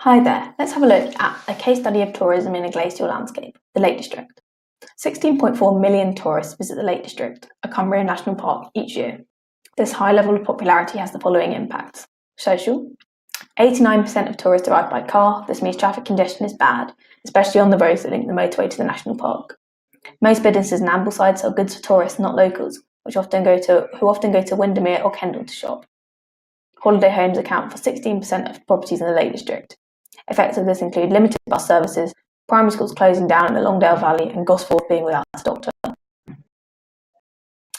Hi there, let's have a look at a case study of tourism in a glacial landscape, the Lake District. 16.4 million tourists visit the Lake District, a Cumbrian national park, each year. This high level of popularity has the following impacts. Social. 89% of tourists arrive by car. This means traffic congestion is bad, especially on the roads that link the motorway to the national park. Most businesses in Ambleside sell goods for tourists, not locals, who often go to Windermere or Kendal to shop. Holiday homes account for 16% of properties in the Lake District. Effects of this include limited bus services, primary schools closing down in the Longdale Valley, and Gosforth being without a doctor.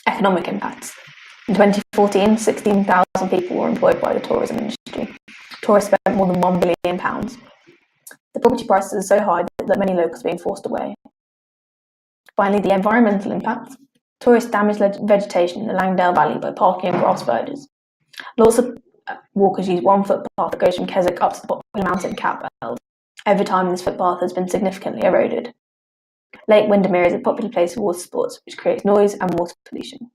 Economic impacts. In 2014, 16,000 people were employed by the tourism industry. Tourists spent more than £1 billion. The property prices are so high that many locals are being forced away. Finally, the environmental impacts. Tourists damage vegetation in the Langdale Valley by parking on grass verges. Lots of walkers use one footpath that goes from Keswick up to the popular mountain Catbell. Over time, this footpath has been significantly eroded. Lake Windermere is a popular place for water sports, which creates noise and water pollution.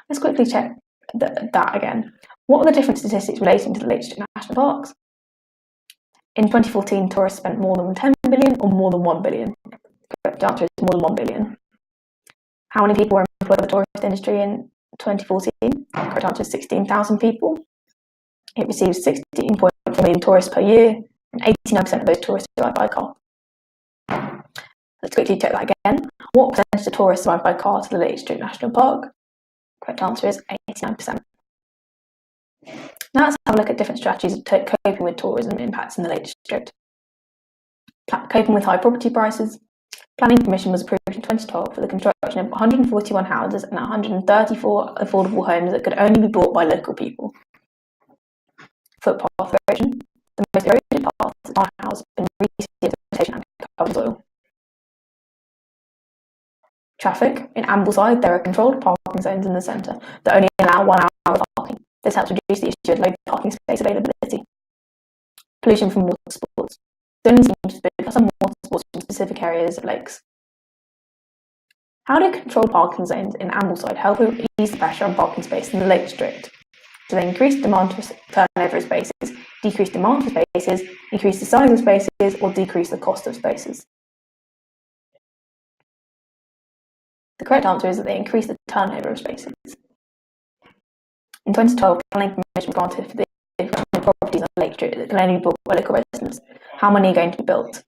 Let's quickly check that again. What are the different statistics relating to the Lake District National Parks? In 2014, tourists spent more than 10 billion or more than 1 billion? The answer is more than 1 billion. How many people were employed by the tourist industry in 2014? The correct answer is 16,000 people. It receives 16.4 million tourists per year, and 89% of those tourists arrive by car. Let's quickly check that again. What percentage of tourists arrive by car to the Lake District National Park? Correct answer is 89%. Now let's have a look at different strategies of coping with tourism impacts in the Lake District. Coping with high property prices. Planning permission was approved in 2012 for the construction of 141 houses and 134 affordable homes that could only be bought by local people. Footpath erosion. The most eroded paths of townhouses have been recently vegetation and covered soil. Traffic. In Ambleside, there are controlled parking zones in the centre that only allow 1 hour of parking. This helps reduce the issue of low parking space availability. Pollution from water sports. Zoning schemes for some water sports in specific areas of lakes. How do controlled parking zones in Ambleside help ease the pressure on parking space in the Lake District? Do they increase demand for turnover of spaces, decrease demand for spaces, increase the size of spaces, or decrease the cost of spaces? The correct answer is that they increase the turnover of spaces. In 2012, planning permission was granted for the properties on the Lake District that can only be bought by local residents. How many are going to be built?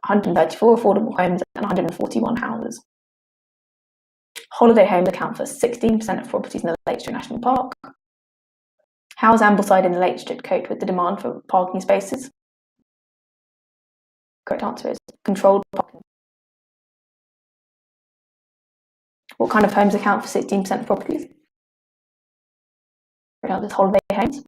134 affordable homes and 141 houses. Holiday homes account for 16% of properties in the Lake District National Park. How has Ambleside in the Lake District coped with the demand for parking spaces? Correct answer is controlled parking. What kind of homes account for 16% of properties? Correct answer is holiday homes.